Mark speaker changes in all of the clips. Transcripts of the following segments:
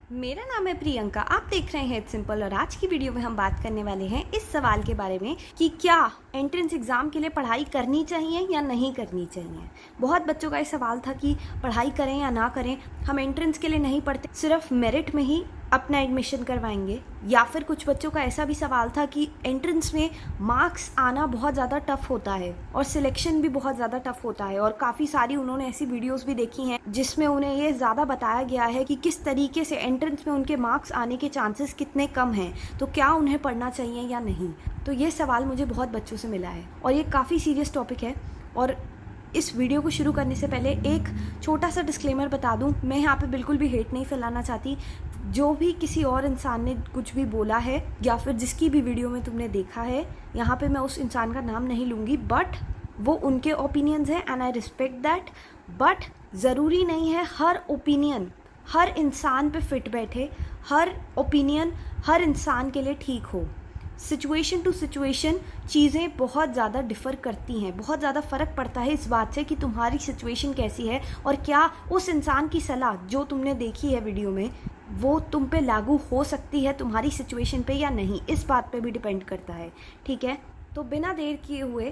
Speaker 1: मेरा नाम है प्रियंका, आप देख रहे हैं इट्स सिंपल। और आज की वीडियो में हम बात करने वाले हैं इस सवाल के बारे में कि क्या एंट्रेंस एग्ज़ाम के लिए पढ़ाई करनी चाहिए या नहीं करनी चाहिए। बहुत बच्चों का ये सवाल था कि पढ़ाई करें या ना करें, हम एंट्रेंस के लिए नहीं पढ़ते, सिर्फ मेरिट में ही अपना एडमिशन करवाएंगे। या फिर कुछ बच्चों का ऐसा भी सवाल था कि एंट्रेंस में मार्क्स आना बहुत ज़्यादा टफ होता है और सिलेक्शन भी बहुत ज़्यादा टफ होता है। और काफ़ी सारी उन्होंने ऐसी वीडियोस भी देखी हैं जिसमें उन्हें ये ज़्यादा बताया गया है कि किस तरीके से एंट्रेंस में उनके मार्क्स आने के चांसेस कितने कम हैं, तो क्या उन्हें पढ़ना चाहिए या नहीं। तो ये सवाल मुझे बहुत बच्चों से मिला है और ये काफ़ी सीरियस टॉपिक है। और इस वीडियो को शुरू करने से पहले एक छोटा सा डिस्क्लेमर बता दूं, मैं यहाँ पे बिल्कुल भी हेट नहीं फैलाना चाहती। जो भी किसी और इंसान ने कुछ भी बोला है या फिर जिसकी भी वीडियो में तुमने देखा है, यहाँ पे मैं उस इंसान का नाम नहीं लूँगी, बट वो उनके ओपिनियंस हैं and I respect that. But ज़रूरी नहीं है हर ओपिनियन हर इंसान पे फिट बैठे, हर ओपिनियन हर इंसान के लिए ठीक हो। सिचुएशन टू सिचुएशन चीज़ें बहुत ज़्यादा डिफ़र करती हैं, बहुत ज़्यादा फ़र्क पड़ता है इस बात से कि तुम्हारी सिचुएशन कैसी है और क्या उस इंसान की सलाह जो तुमने देखी है वीडियो में वो तुम पे लागू हो सकती है तुम्हारी सिचुएशन पे या नहीं, इस बात पे भी डिपेंड करता है। ठीक है, तो बिना देर किए हुए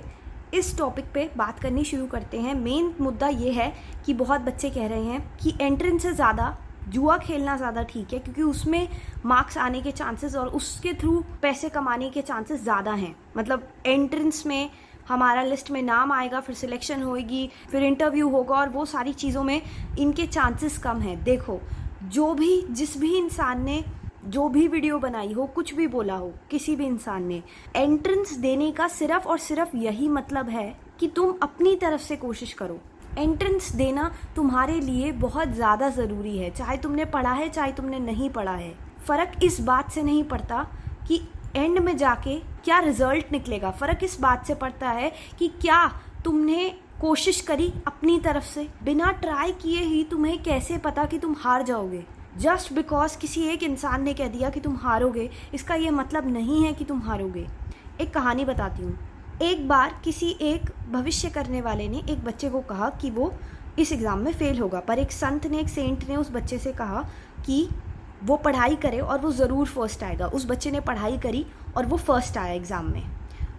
Speaker 1: इस टॉपिक पे बात करनी शुरू करते हैं। मेन मुद्दा ये है कि बहुत बच्चे कह रहे हैं कि एंट्रेंस से ज़्यादा जुआ खेलना ज़्यादा ठीक है, क्योंकि उसमें मार्क्स आने के चांसेस और उसके थ्रू पैसे कमाने के चांसेस ज़्यादा हैं। मतलब एंट्रेंस में हमारा लिस्ट में नाम आएगा, फिर सिलेक्शन होगी, फिर इंटरव्यू होगा और वो सारी चीज़ों में इनके चांसेस कम हैं। देखो, जिस भी इंसान ने जो भी वीडियो बनाई हो, कुछ भी बोला हो, किसी भी इंसान ने, एंट्रेंस देने का सिर्फ और सिर्फ यही मतलब है कि तुम अपनी तरफ से कोशिश करो। एंट्रेंस देना तुम्हारे लिए बहुत ज़्यादा ज़रूरी है, चाहे तुमने पढ़ा है चाहे तुमने नहीं पढ़ा है। फ़र्क इस बात से नहीं पड़ता कि एंड में जाके क्या रिजल्ट निकलेगा, फ़र्क इस बात से पड़ता है कि क्या तुमने कोशिश करी अपनी तरफ से। बिना ट्राई किए ही तुम्हें कैसे पता कि तुम हार जाओगे। जस्ट बिकॉज किसी एक इंसान ने कह दिया कि तुम हारोगे, इसका ये मतलब नहीं है कि तुम हारोगे। एक कहानी बताती हूँ। एक बार किसी एक भविष्य करने वाले ने एक बच्चे को कहा कि वो इस एग्ज़ाम में फ़ेल होगा, पर एक संत ने, एक सेंट ने उस बच्चे से कहा कि वो पढ़ाई करे और वो ज़रूर फर्स्ट आएगा। उस बच्चे ने पढ़ाई करी और वो फर्स्ट आया एग्ज़ाम में।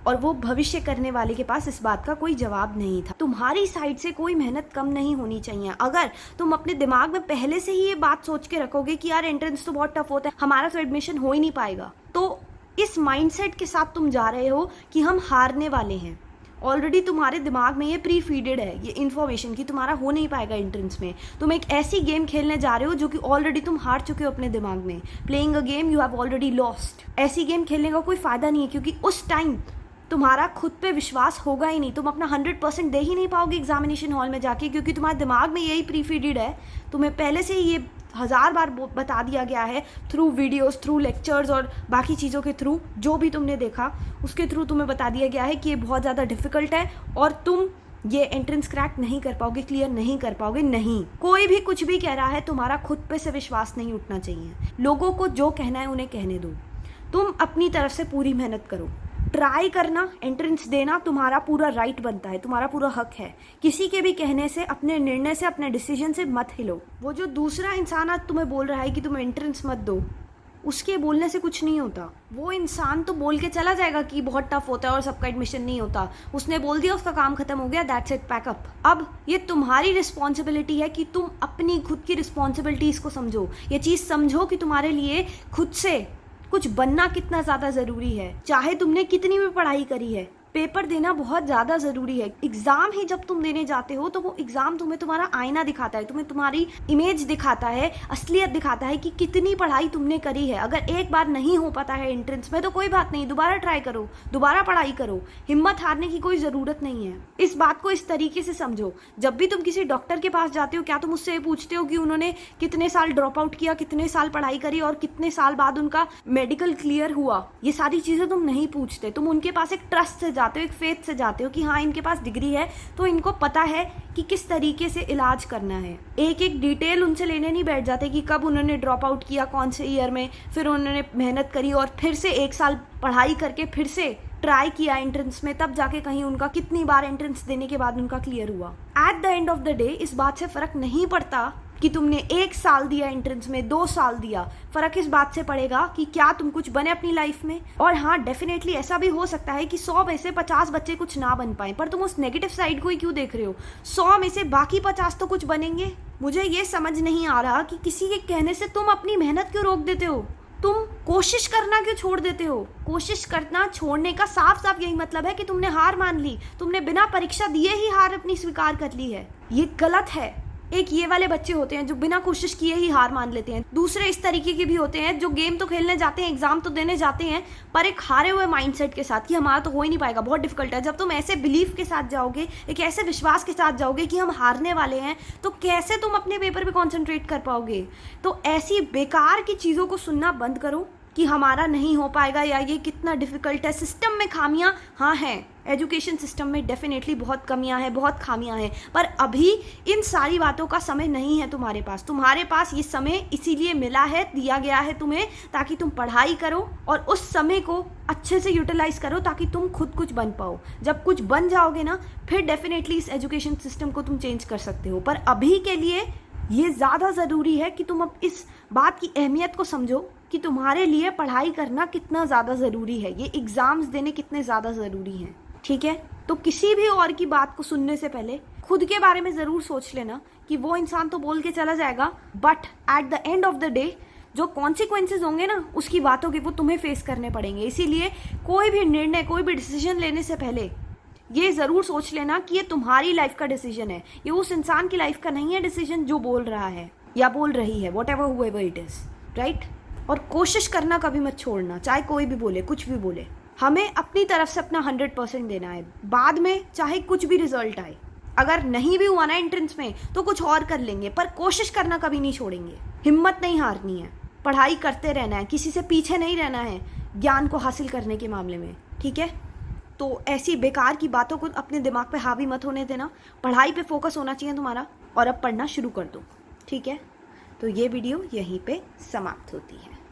Speaker 1: और वो भविष्य करने वाले के पास इस बात का कोई जवाब नहीं था। तुम्हारी साइड से कोई मेहनत कम नहीं होनी चाहिए। अगर तुम अपने दिमाग में पहले से ही ये बात सोच के रखोगे कि यार एंट्रेंस तो बहुत टफ होता है, हमारा तो एडमिशन हो ही नहीं पाएगा, तो इस माइंडसेट के साथ तुम जा रहे हो कि हम हारने वाले हैं। ऑलरेडी तुम्हारे दिमाग में ये प्री फीडेड है ये इन्फॉर्मेशन कि तुम्हारा हो नहीं पाएगा एंट्रेंस में। तुम एक ऐसी गेम खेलने जा रहे हो जो कि ऑलरेडी तुम हार चुके हो अपने दिमाग में। Playing a game you have already lost. ऐसी गेम खेलने का कोई फ़ायदा नहीं है, क्योंकि उस टाइम तुम्हारा खुद पे विश्वास होगा ही नहीं, तुम अपना 100% दे ही नहीं पाओगे एग्जामिनेशन हॉल में जाके, क्योंकि तुम्हारे दिमाग में यही प्रीफीडेड है। तुम्हें पहले से ही ये 1000 बार बता दिया गया है थ्रू वीडियोस, थ्रू लेक्चर्स और बाकी चीज़ों के थ्रू, जो भी तुमने देखा उसके थ्रू तुम्हें बता दिया गया है कि ये बहुत ज़्यादा डिफिकल्ट है और तुम ये एंट्रेंस क्रैक नहीं कर पाओगे, क्लियर नहीं कर पाओगे। नहीं, कोई भी कुछ भी कह रहा है, तुम्हारा खुद पे से विश्वास नहीं उठना चाहिए। लोगों को जो कहना है उन्हें कहने दो, तुम अपनी तरफ से पूरी मेहनत करो। ट्राई करना, एंट्रेंस देना तुम्हारा पूरा राइट बनता है, तुम्हारा पूरा हक है। किसी के भी कहने से, अपने निर्णय से, अपने डिसीजन से मत हिलो। वो जो दूसरा इंसान आज तुम्हें बोल रहा है कि तुम एंट्रेंस मत दो, उसके बोलने से कुछ नहीं होता। वो इंसान तो बोल के चला जाएगा कि बहुत टफ होता है और सबका एडमिशन नहीं होता, उसने बोल दिया, उसका काम खत्म हो गया, दैट्स इट, पैक अप। अब ये तुम्हारी रिस्पॉन्सिबिलिटी है कि तुम अपनी खुद की रिस्पॉन्सिबिलिटीज को समझो। ये चीज़ समझो कि तुम्हारे लिए खुद से कुछ बनना कितना ज़्यादा ज़रूरी है। चाहे तुमने कितनी भी पढ़ाई करी है, पेपर देना बहुत ज़्यादा ज़रूरी है। एग्ज़ाम ही जब तुम देने जाते हो तो वो एग्ज़ाम तुम्हें तुम्हारा आईना दिखाता है, तुम्हें तुम्हारी इमेज दिखाता है, असलियत दिखाता है कि कितनी पढ़ाई तुमने करी है। अगर एक बार नहीं हो पाता है एंट्रेंस में तो कोई बात नहीं, दोबारा ट्राई करो, दोबारा पढ़ाई करो। हिम्मत हारने की कोई ज़रूरत नहीं है। इस बात को इस तरीके से समझो, जब भी तुम किसी डॉक्टर के पास जाते हो, क्या तुम उससे पूछते हो कि उन्होंने कितने साल ड्रॉप आउट किया, कितने साल पढ़ाई करी और कितने साल बाद उनका मेडिकल क्लियर हुआ? ये सारी चीज़ें तुम नहीं पूछते। तुम उनके पास एक ट्रस्ट से जाते हो, एक फेथ से जाते हो कि हाँ इनके पास डिग्री है तो इनको पता है कि किस तरीके से इलाज करना है। एक एक डिटेल उनसे लेने नहीं बैठ जाते कि कब उन्होंने ड्रॉप आउट किया, कौन से ईयर में, फिर उन्होंने मेहनत करी और फिर से 1 साल पढ़ाई करके फिर से ट्राई किया एंट्रेंस में, तब जाके कहीं उनका कितनी बार एंट्रेंस देने के बाद उनका क्लियर हुआ। At the end of the day इस बात से फ़र्क नहीं पड़ता कि तुमने 1 साल दिया एंट्रेंस में, 2 साल दिया, फर्क इस बात से पड़ेगा कि क्या तुम कुछ बने अपनी लाइफ में। और हाँ, डेफिनेटली ऐसा भी हो सकता है कि 100 में से 50 बच्चे कुछ ना बन पाए, पर तुम उस नेगेटिव साइड को ही क्यों देख रहे हो? 100 में से बाकी 50 तो कुछ बनेंगे। मुझे ये समझ नहीं आ रहा कि किसी के कहने से तुम अपनी मेहनत क्यों रोक देते हो, तुम कोशिश करना क्यों छोड़ देते हो? कोशिश करना छोड़ने का साफ साफ यही मतलब है कि तुमने हार मान ली, तुमने बिना परीक्षा दिए ही हार अपनी स्वीकार कर ली है। ये गलत है। एक ये वाले बच्चे होते हैं जो बिना कोशिश किए ही हार मान लेते हैं, दूसरे इस तरीके के भी होते हैं जो गेम तो खेलने जाते हैं, एग्जाम तो देने जाते हैं, पर एक हारे हुए माइंडसेट के साथ कि हमारा तो हो ही नहीं पाएगा, बहुत डिफिकल्ट है। जब तुम ऐसे बिलीफ के साथ जाओगे, एक ऐसे विश्वास के साथ जाओगे कि हम हारने वाले हैं, तो कैसे तुम अपने पेपर पे कॉन्सेंट्रेट कर पाओगे? तो ऐसी बेकार की चीज़ों को सुनना बंद करो कि हमारा नहीं हो पाएगा या ये कितना डिफिकल्ट है। सिस्टम में खामियां हाँ हैं, एजुकेशन सिस्टम में डेफिनेटली बहुत कमियां हैं, बहुत खामियां हैं, पर अभी इन सारी बातों का समय नहीं है तुम्हारे पास। तुम्हारे पास ये समय इसीलिए मिला है, दिया गया है तुम्हें, ताकि तुम पढ़ाई करो और उस समय को अच्छे से यूटिलाइज करो ताकि तुम खुद कुछ बन पाओ। जब कुछ बन जाओगे ना, फिर डेफिनेटली इस एजुकेशन सिस्टम को तुम चेंज कर सकते हो। पर अभी के लिए ये ज़्यादा ज़रूरी है कि तुम अब इस बात की अहमियत को समझो कि तुम्हारे लिए पढ़ाई करना कितना ज़्यादा ज़रूरी है, ये एग्ज़ाम्स देने कितने ज़्यादा ज़रूरी हैं। ठीक है, तो किसी भी और की बात को सुनने से पहले खुद के बारे में ज़रूर सोच लेना कि वो इंसान तो बोल के चला जाएगा, but at the end of the day जो कॉन्सिक्वेंसेज होंगे ना उसकी बातों के, वो तुम्हें फेस करने पड़ेंगे। इसीलिए कोई भी निर्णय, कोई भी डिसीजन लेने से पहले ये ज़रूर सोच लेना कि ये तुम्हारी लाइफ का डिसीजन है, ये उस इंसान की लाइफ का नहीं है डिसीजन जो बोल रहा है या बोल रही है, whatever however it is, right. और कोशिश करना कभी मत छोड़ना, चाहे कोई भी बोले, कुछ भी बोले। हमें अपनी तरफ से अपना 100% देना है। बाद में चाहे कुछ भी रिजल्ट आए, अगर नहीं भी हुआ ना एंट्रेंस में तो कुछ और कर लेंगे, पर कोशिश करना कभी नहीं छोड़ेंगे। हिम्मत नहीं हारनी है, पढ़ाई करते रहना है, किसी से पीछे नहीं रहना है ज्ञान को हासिल करने के मामले में। ठीक है, तो ऐसी बेकार की बातों को अपने दिमाग पे हावी मत होने देना, पढ़ाई पे फोकस होना चाहिए तुम्हारा, और अब पढ़ना शुरू कर दो। ठीक है, तो ये वीडियो यहीं पे समाप्त होती है।